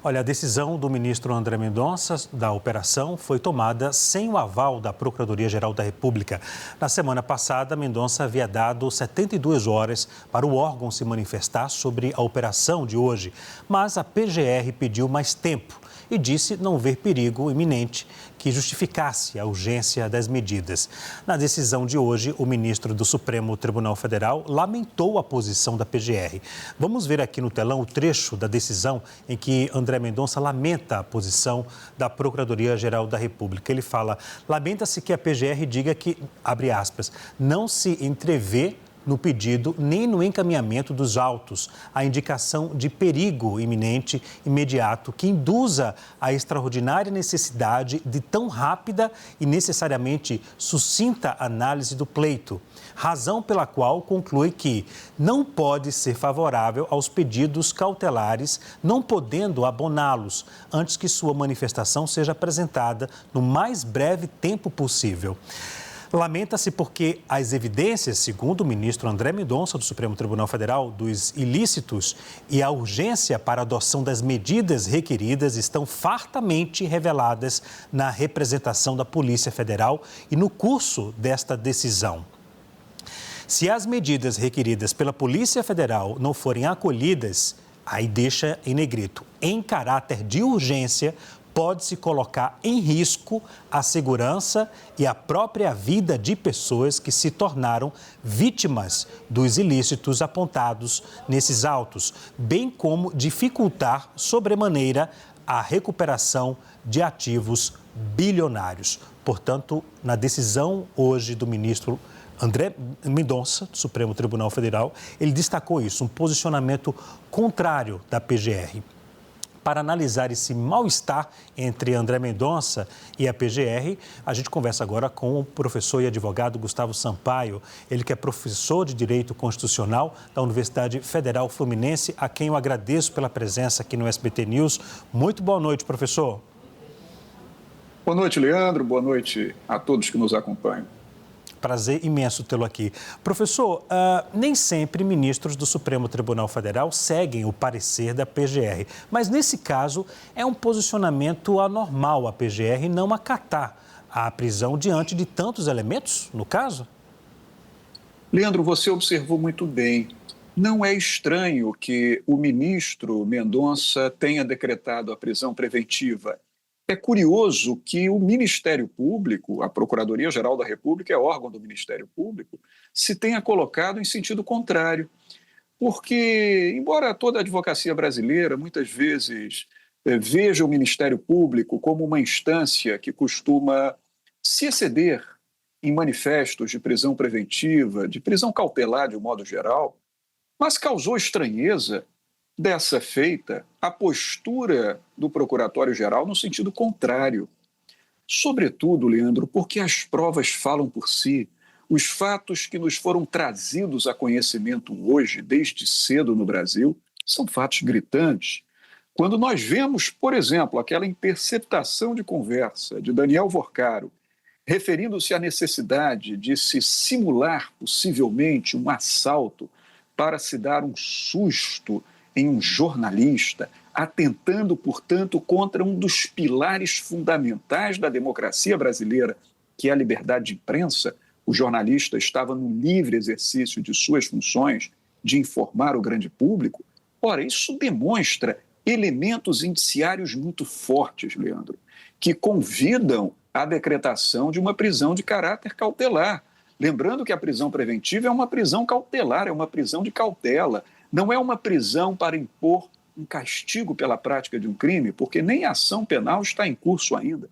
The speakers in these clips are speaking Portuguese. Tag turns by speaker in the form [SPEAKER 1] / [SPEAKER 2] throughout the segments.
[SPEAKER 1] Olha, a decisão do ministro André Mendonça da operação foi tomada sem o aval da Procuradoria-Geral da República. Na semana passada, Mendonça havia dado 72 horas para o órgão se manifestar sobre a operação de hoje, mas a PGR pediu mais tempo e disse não ver perigo iminente que justificasse a urgência das medidas. Na decisão de hoje, o ministro do Supremo Tribunal Federal lamentou a posição da PGR. Vamos ver aqui no telão o trecho da decisão em que André Mendonça lamenta a posição da Procuradoria-Geral da República. Ele fala: lamenta-se que a PGR diga que, abre aspas, não se entrevê no pedido nem no encaminhamento dos autos a indicação de perigo iminente imediato que induza a extraordinária necessidade de tão rápida e necessariamente sucinta análise do pleito, razão pela qual conclui que não pode ser favorável aos pedidos cautelares, não podendo aboná-los antes que sua manifestação seja apresentada no mais breve tempo possível. Lamenta-se porque as evidências, segundo o ministro André Mendonça, do Supremo Tribunal Federal, dos ilícitos e a urgência para a adoção das medidas requeridas estão fartamente reveladas na representação da Polícia Federal e no curso desta decisão. Se as medidas requeridas pela Polícia Federal não forem acolhidas, aí deixa em negrito, em caráter de urgência, pode-se colocar em risco a segurança e a própria vida de pessoas que se tornaram vítimas dos ilícitos apontados nesses autos, bem como dificultar sobremaneira a recuperação de ativos bilionários. Portanto, na decisão hoje do ministro André Mendonça, do Supremo Tribunal Federal, ele destacou isso, um posicionamento contrário da PGR. Para analisar esse mal-estar entre André Mendonça e a PGR, a gente conversa agora com o professor e advogado Gustavo Sampaio, ele que é professor de Direito Constitucional da Universidade Federal Fluminense, a quem eu agradeço pela presença aqui no SBT News. Muito boa noite, professor.
[SPEAKER 2] Boa noite, Leandro. Boa noite a todos que nos acompanham.
[SPEAKER 1] Prazer imenso tê-lo aqui. Professor, nem sempre ministros do Supremo Tribunal Federal seguem o parecer da PGR, mas nesse caso é um posicionamento anormal a PGR não acatar a prisão diante de tantos elementos, no caso?
[SPEAKER 2] Leandro, você observou muito bem. Não é estranho que o ministro Mendonça tenha decretado a prisão preventiva. É curioso que o Ministério Público, a Procuradoria-Geral da República, é órgão do Ministério Público, se tenha colocado em sentido contrário. Porque, embora toda a advocacia brasileira muitas vezes veja o Ministério Público como uma instância que costuma se exceder em manifestos de prisão preventiva, de prisão cautelar de um modo geral, mas causou estranheza dessa feita a postura do Procuratório-Geral no sentido contrário. Sobretudo, Leandro, porque as provas falam por si. Os fatos que nos foram trazidos a conhecimento hoje, desde cedo no Brasil, são fatos gritantes. Quando nós vemos, por exemplo, aquela interceptação de conversa de Daniel Vorcaro, referindo-se à necessidade de se simular, possivelmente, um assalto para se dar um susto em um jornalista, atentando, portanto, contra um dos pilares fundamentais da democracia brasileira, que é a liberdade de imprensa. O jornalista estava no livre exercício de suas funções de informar o grande público. Ora, isso demonstra elementos indiciários muito fortes, Leandro, que convidam à decretação de uma prisão de caráter cautelar. Lembrando que a prisão preventiva é uma prisão cautelar, é uma prisão de cautela. Não é uma prisão para impor um castigo pela prática de um crime, porque nem a ação penal está em curso ainda.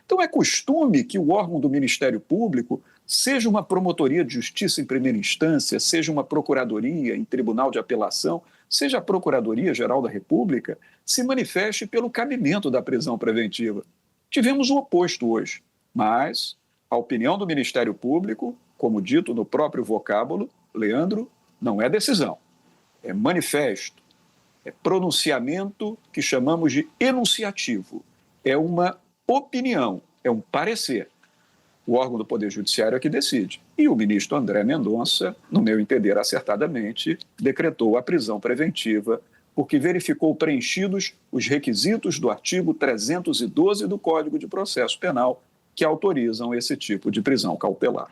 [SPEAKER 2] Então, é costume que o órgão do Ministério Público, seja uma promotoria de justiça em primeira instância, seja uma procuradoria em tribunal de apelação, seja a Procuradoria-Geral da República, se manifeste pelo cabimento da prisão preventiva. Tivemos o oposto hoje, mas a opinião do Ministério Público, como dito no próprio vocábulo, Leandro, não é decisão. É manifesto, é pronunciamento que chamamos de enunciativo. É uma opinião, é um parecer. O órgão do Poder Judiciário é que decide. E o ministro André Mendonça, no meu entender acertadamente, decretou a prisão preventiva porque verificou preenchidos os requisitos do artigo 312 do Código de Processo Penal, que autorizam esse tipo de prisão cautelar.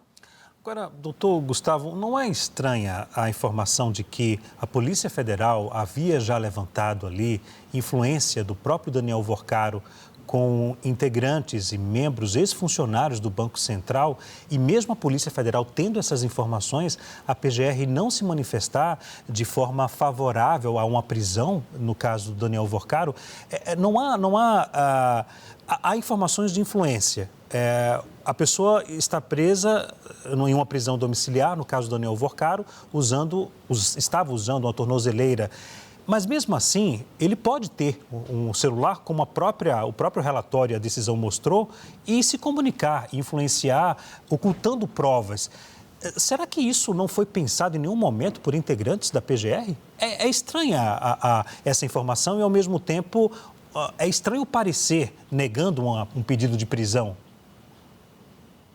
[SPEAKER 1] Agora, doutor Gustavo, não é estranha a informação de que a Polícia Federal havia já levantado ali influência do próprio Daniel Vorcaro com integrantes e membros, ex-funcionários do Banco Central, e mesmo a Polícia Federal tendo essas informações, a PGR não se manifestar de forma favorável a uma prisão, no caso do Daniel Vorcaro? Há informações de influência. A pessoa está presa em uma prisão domiciliar, no caso do Daniel Vorcaro, estava usando uma tornozeleira. Mas mesmo assim, ele pode ter um celular, como o próprio relatório e a decisão mostrou, e se comunicar, influenciar, ocultando provas. Será que isso não foi pensado em nenhum momento por integrantes da PGR? É estranha essa informação e, ao mesmo tempo, é estranho o parecer negando um pedido de prisão.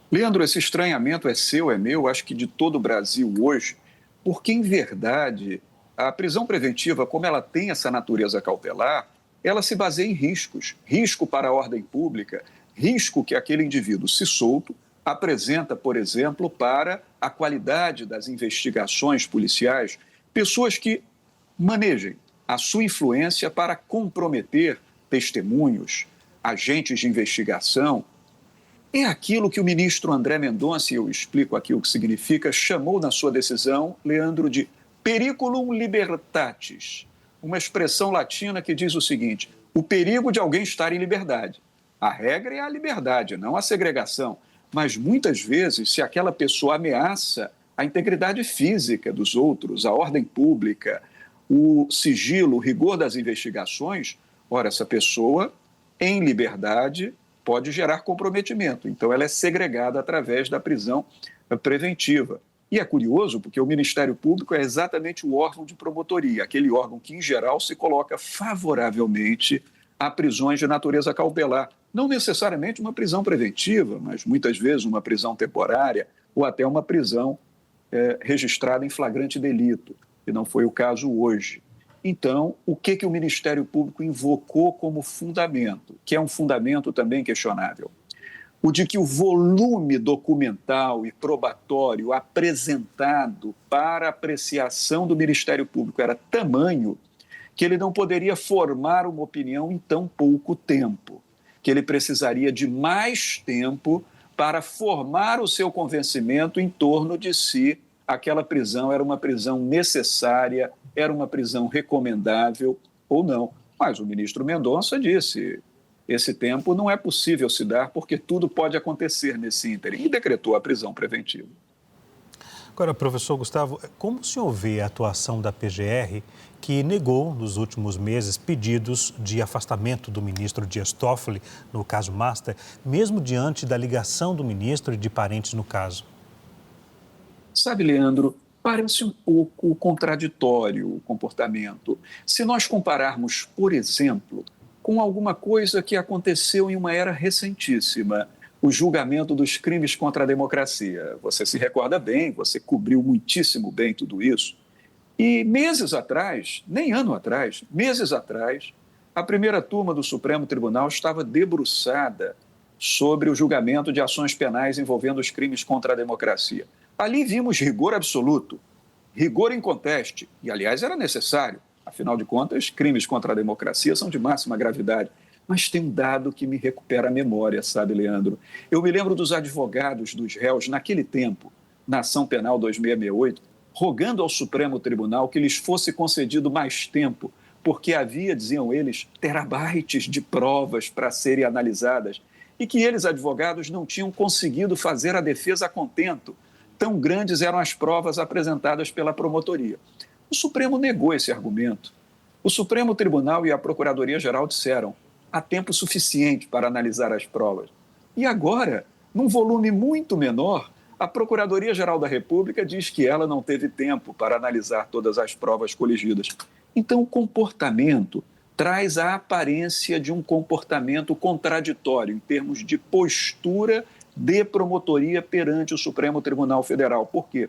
[SPEAKER 2] Leandro, esse estranhamento é seu, é meu, acho que de todo o Brasil hoje, porque, em verdade, a prisão preventiva, como ela tem essa natureza cautelar, ela se baseia em riscos. Risco para a ordem pública, risco que aquele indivíduo, se solto, apresenta, por exemplo, para a qualidade das investigações policiais, pessoas que manejem a sua influência para comprometer testemunhos, agentes de investigação. É aquilo que o ministro André Mendonça, e eu explico aqui o que significa, chamou na sua decisão, Leandro, de periculum libertatis, uma expressão latina que diz o seguinte: o perigo de alguém estar em liberdade. A regra é a liberdade, não a segregação. Mas muitas vezes, se aquela pessoa ameaça a integridade física dos outros, a ordem pública, o sigilo, o rigor das investigações, ora, essa pessoa, em liberdade, pode gerar comprometimento. Então, ela é segregada através da prisão preventiva. E é curioso porque o Ministério Público é exatamente o órgão de promotoria, aquele órgão que, em geral, se coloca favoravelmente a prisões de natureza cautelar. Não necessariamente uma prisão preventiva, mas muitas vezes uma prisão temporária ou até uma prisão registrada em flagrante delito, que não foi o caso hoje. Então, o que o Ministério Público invocou como fundamento, que é um fundamento também questionável? O de que o volume documental e probatório apresentado para apreciação do Ministério Público era tamanho que ele não poderia formar uma opinião em tão pouco tempo, que ele precisaria de mais tempo para formar o seu convencimento em torno de se aquela prisão era uma prisão necessária, era uma prisão recomendável ou não. Mas o ministro Mendonça disse: esse tempo não é possível se dar porque tudo pode acontecer nesse ínterim, e decretou a prisão preventiva.
[SPEAKER 1] Agora, professor Gustavo, como o senhor vê a atuação da PGR, que negou, nos últimos meses, pedidos de afastamento do ministro Dias Toffoli, no caso Master, mesmo diante da ligação do ministro e de parentes no caso?
[SPEAKER 2] Sabe, Leandro, parece um pouco contraditório o comportamento. Se nós compararmos, por exemplo, com alguma coisa que aconteceu em uma era recentíssima, o julgamento dos crimes contra a democracia. Você se recorda bem, você cobriu muitíssimo bem tudo isso. E meses atrás, nem ano atrás, meses atrás, a primeira turma do Supremo Tribunal estava debruçada sobre o julgamento de ações penais envolvendo os crimes contra a democracia. Ali vimos rigor absoluto, rigor inconteste, e aliás era necessário. Afinal de contas, crimes contra a democracia são de máxima gravidade. Mas tem um dado que me recupera a memória, sabe, Leandro? Eu me lembro dos advogados dos réus, naquele tempo, na ação penal 2668, rogando ao Supremo Tribunal que lhes fosse concedido mais tempo, porque havia, diziam eles, terabytes de provas para serem analisadas, e que eles, advogados, não tinham conseguido fazer a defesa a contento. Tão grandes eram as provas apresentadas pela promotoria. O Supremo negou esse argumento. O Supremo Tribunal e a Procuradoria-Geral disseram: há tempo suficiente para analisar as provas. E agora, num volume muito menor, a Procuradoria-Geral da República diz que ela não teve tempo para analisar todas as provas coligidas. Então, o comportamento traz a aparência de um comportamento contraditório em termos de postura de promotoria perante o Supremo Tribunal Federal. Por quê?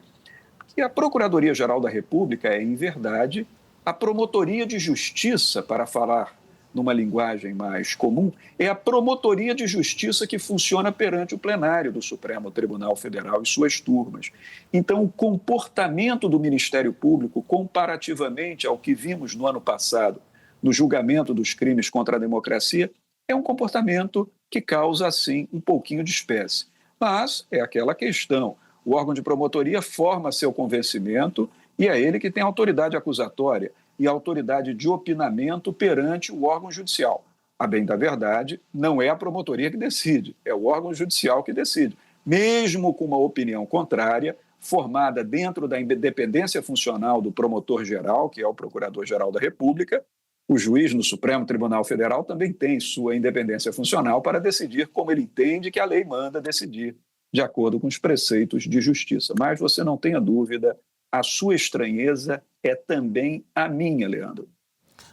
[SPEAKER 2] Porque a Procuradoria-Geral da República é, em verdade, A promotoria de justiça, para falar numa linguagem mais comum, é a promotoria de justiça que funciona perante o plenário do Supremo Tribunal Federal e suas turmas. Então, o comportamento do Ministério Público, comparativamente ao que vimos no ano passado, no julgamento dos crimes contra a democracia, é um comportamento que causa, assim, um pouquinho de espécie. Mas é aquela questão, o órgão de promotoria forma seu convencimento e é ele que tem autoridade acusatória e autoridade de opinamento perante o órgão judicial. A bem da verdade, não é a promotoria que decide, é o órgão judicial que decide. Mesmo com uma opinião contrária, formada dentro da independência funcional do promotor-geral, que é o Procurador-Geral da República, o juiz no Supremo Tribunal Federal também tem sua independência funcional para decidir como ele entende que a lei manda decidir, de acordo com os preceitos de justiça. Mas você não tenha dúvida, a sua estranheza é também a minha, Leandro.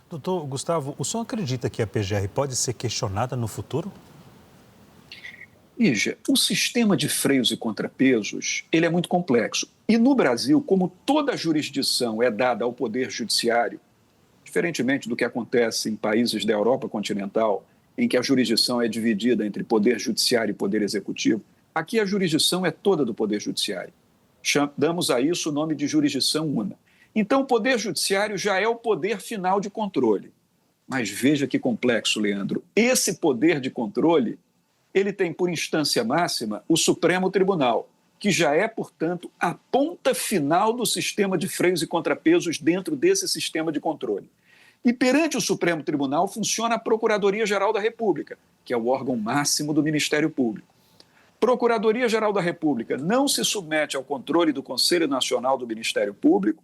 [SPEAKER 1] Doutor Gustavo, o senhor acredita que a PGR pode ser questionada no futuro?
[SPEAKER 2] Ija, o sistema de freios e contrapesos, ele é muito complexo. E no Brasil, como toda jurisdição é dada ao Poder Judiciário, diferentemente do que acontece em países da Europa continental, em que a jurisdição é dividida entre Poder Judiciário e Poder Executivo, aqui a jurisdição é toda do Poder Judiciário. Damos a isso o nome de jurisdição una. Então, o Poder Judiciário já é o poder final de controle. Mas veja que complexo, Leandro. Esse poder de controle, ele tem por instância máxima o Supremo Tribunal, que já é, portanto, a ponta final do sistema de freios e contrapesos dentro desse sistema de controle. E perante o Supremo Tribunal funciona a Procuradoria-Geral da República, que é o órgão máximo do Ministério Público. Procuradoria-Geral da República não se submete ao controle do Conselho Nacional do Ministério Público.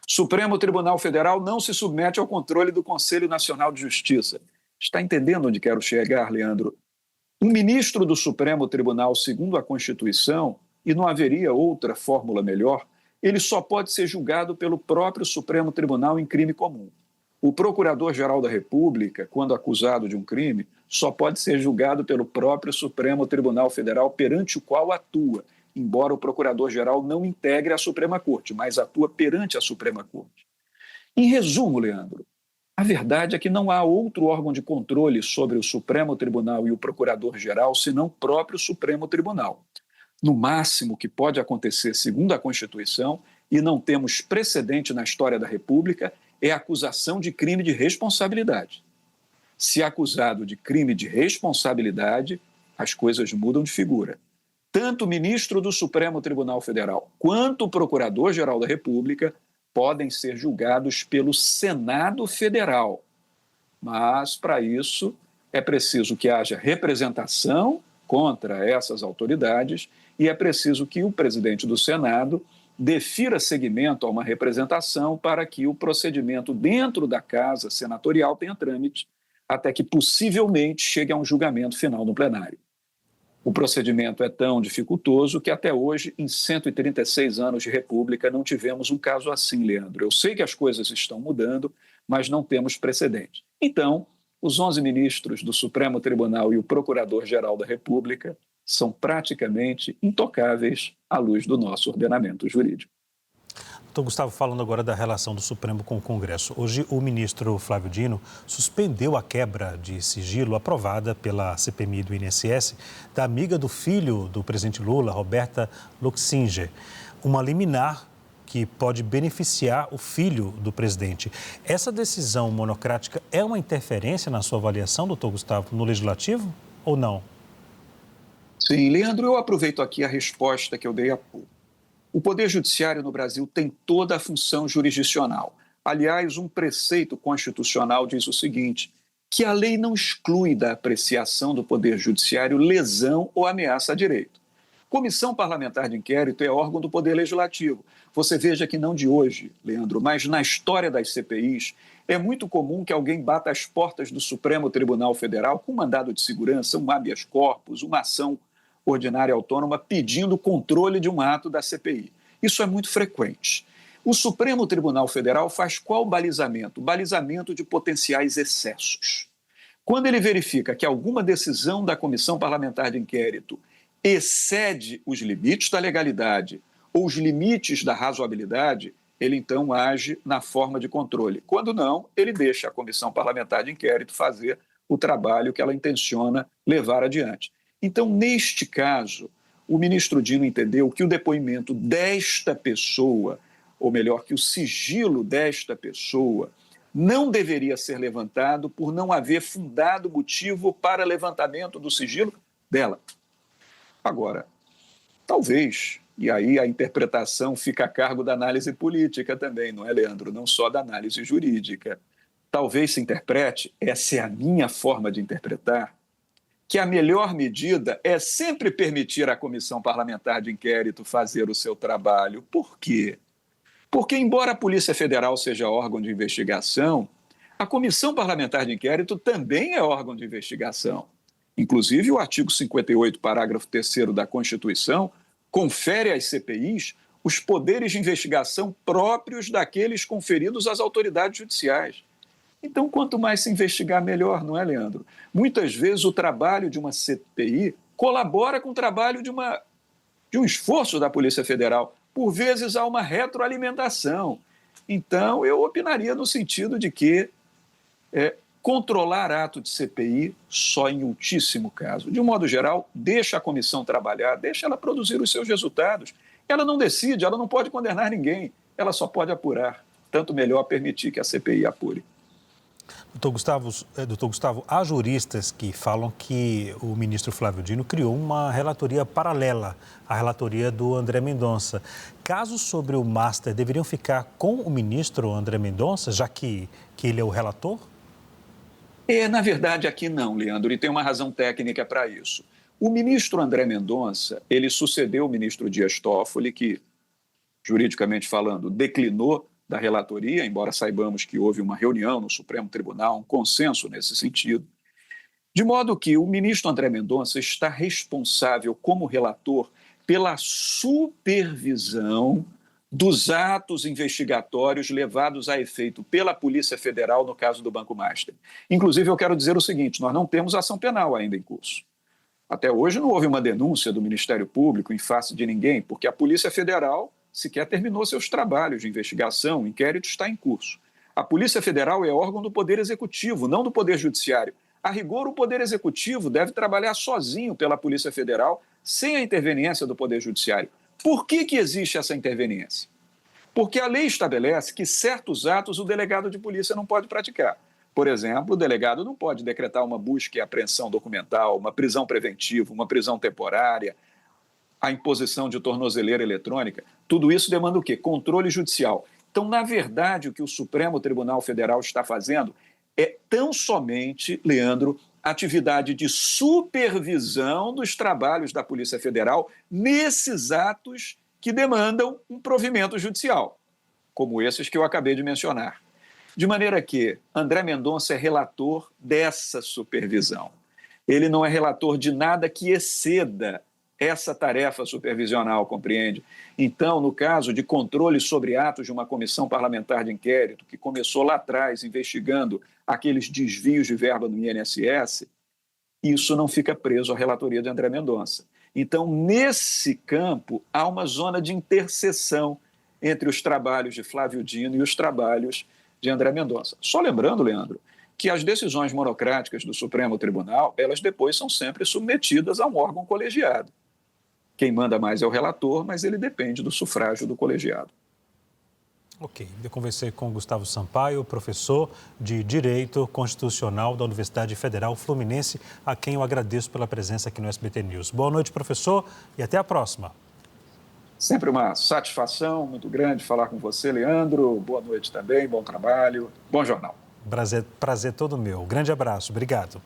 [SPEAKER 2] Supremo Tribunal Federal não se submete ao controle do Conselho Nacional de Justiça. Está entendendo onde quero chegar, Leandro? Um ministro do Supremo Tribunal, segundo a Constituição, e não haveria outra fórmula melhor, ele só pode ser julgado pelo próprio Supremo Tribunal em crime comum. O Procurador-Geral da República, quando acusado de um crime, só pode ser julgado pelo próprio Supremo Tribunal Federal perante o qual atua, embora o Procurador-Geral não integre a Suprema Corte, mas atua perante a Suprema Corte. Em resumo, Leandro, a verdade é que não há outro órgão de controle sobre o Supremo Tribunal e o Procurador-Geral senão o próprio Supremo Tribunal. No máximo que pode acontecer, segundo a Constituição, e não temos precedente na história da República, é a acusação de crime de responsabilidade. Se acusado de crime de responsabilidade, as coisas mudam de figura. Tanto o ministro do Supremo Tribunal Federal quanto o Procurador-Geral da República podem ser julgados pelo Senado Federal. Mas, para isso, é preciso que haja representação contra essas autoridades e é preciso que o presidente do Senado defira seguimento a uma representação para que o procedimento dentro da Casa Senatorial tenha trâmite, até que possivelmente chegue a um julgamento final no plenário. O procedimento é tão dificultoso que até hoje, em 136 anos de República, não tivemos um caso assim, Leandro. Eu sei que as coisas estão mudando, mas não temos precedente. Então, os 11 ministros do Supremo Tribunal e o Procurador-Geral da República são praticamente intocáveis à luz do nosso ordenamento jurídico.
[SPEAKER 1] Doutor Gustavo, falando agora da relação do Supremo com o Congresso. Hoje, o ministro Flávio Dino suspendeu a quebra de sigilo aprovada pela CPMI do INSS da amiga do filho do presidente Lula, Roberta Luxinger, uma liminar que pode beneficiar o filho do presidente. Essa decisão monocrática é uma interferência na sua avaliação, doutor Gustavo, no Legislativo ou não?
[SPEAKER 2] Sim, Leandro, eu aproveito aqui a resposta que eu dei há pouco. O Poder Judiciário no Brasil tem toda a função jurisdicional. Aliás, um preceito constitucional diz o seguinte, que a lei não exclui da apreciação do Poder Judiciário lesão ou ameaça a direito. Comissão Parlamentar de Inquérito é órgão do Poder Legislativo. Você veja que não de hoje, Leandro, mas na história das CPIs, é muito comum que alguém bata as portas do Supremo Tribunal Federal com um mandado de segurança, um habeas corpus, uma ação ordinária autônoma pedindo controle de um ato da CPI. Isso é muito frequente. O Supremo Tribunal Federal faz qual balizamento? Balizamento de potenciais excessos. Quando ele verifica que alguma decisão da Comissão Parlamentar de Inquérito excede os limites da legalidade ou os limites da razoabilidade, ele então age na forma de controle. Quando não, ele deixa a comissão parlamentar de inquérito fazer o trabalho que ela intenciona levar adiante. Então, neste caso, o ministro Dino entendeu que o depoimento desta pessoa, ou melhor, que o sigilo desta pessoa, não deveria ser levantado por não haver fundado motivo para levantamento do sigilo dela. Agora, talvez, e aí a interpretação fica a cargo da análise política também, não é, Leandro? Não só da análise jurídica. Talvez se interprete, essa é a minha forma de interpretar, que a melhor medida é sempre permitir à comissão parlamentar de inquérito fazer o seu trabalho. Por quê? Porque, embora a Polícia Federal seja órgão de investigação, a comissão parlamentar de inquérito também é órgão de investigação. Inclusive, o artigo 58, parágrafo 3º da Constituição, confere às CPIs os poderes de investigação próprios daqueles conferidos às autoridades judiciais. Então, quanto mais se investigar, melhor, não é, Leandro? Muitas vezes o trabalho de uma CPI colabora com o trabalho de um esforço da Polícia Federal. Por vezes há uma retroalimentação. Então, eu opinaria no sentido de que controlar ato de CPI só em ultíssimo caso. De um modo geral, deixa a comissão trabalhar, deixa ela produzir os seus resultados. Ela não decide, ela não pode condenar ninguém, ela só pode apurar. Tanto melhor permitir que a CPI apure.
[SPEAKER 1] Doutor Gustavo, há juristas que falam que o ministro Flávio Dino criou uma relatoria paralela à relatoria do André Mendonça. Casos sobre o Master deveriam ficar com o ministro André Mendonça, já que ele é o relator?
[SPEAKER 2] Na verdade, aqui não, Leandro, e tem uma razão técnica para isso. O ministro André Mendonça, ele sucedeu o ministro Dias Toffoli, que, juridicamente falando, declinou da relatoria, embora saibamos que houve uma reunião no Supremo Tribunal, um consenso nesse sentido. De modo que o ministro André Mendonça está responsável como relator pela supervisão dos atos investigatórios levados a efeito pela Polícia Federal no caso do Banco Master. Inclusive, eu quero dizer o seguinte, nós não temos ação penal ainda em curso. Até hoje não houve uma denúncia do Ministério Público em face de ninguém, porque a Polícia Federal sequer terminou seus trabalhos de investigação, o inquérito está em curso. A Polícia Federal é órgão do Poder Executivo, não do Poder Judiciário. A rigor, o Poder Executivo deve trabalhar sozinho pela Polícia Federal, sem a interveniência do Poder Judiciário. Por que existe essa interveniência? Porque a lei estabelece que certos atos o delegado de polícia não pode praticar. Por exemplo, o delegado não pode decretar uma busca e apreensão documental, uma prisão preventiva, uma prisão temporária, a imposição de tornozeleira eletrônica. Tudo isso demanda o quê? Controle judicial. Então, na verdade, o que o Supremo Tribunal Federal está fazendo é tão somente, Leandro, atividade de supervisão dos trabalhos da Polícia Federal nesses atos que demandam um provimento judicial, como esses que eu acabei de mencionar. De maneira que André Mendonça é relator dessa supervisão. Ele não é relator de nada que exceda essa tarefa supervisional, compreende? Então, no caso de controle sobre atos de uma comissão parlamentar de inquérito, que começou lá atrás investigando aqueles desvios de verba no INSS, isso não fica preso à relatoria de André Mendonça. Então, nesse campo, há uma zona de interseção entre os trabalhos de Flávio Dino e os trabalhos de André Mendonça. Só lembrando, Leandro, que as decisões monocráticas do Supremo Tribunal, elas depois são sempre submetidas a um órgão colegiado. Quem manda mais é o relator, mas ele depende do sufrágio do colegiado.
[SPEAKER 1] Ok, eu conversei com Gustavo Sampaio, professor de Direito Constitucional da Universidade Federal Fluminense, a quem eu agradeço pela presença aqui no SBT News. Boa noite, professor, e até a próxima.
[SPEAKER 2] Sempre uma satisfação muito grande falar com você, Leandro. Boa noite também, bom trabalho, bom jornal.
[SPEAKER 1] Prazer todo meu. Grande abraço, obrigado.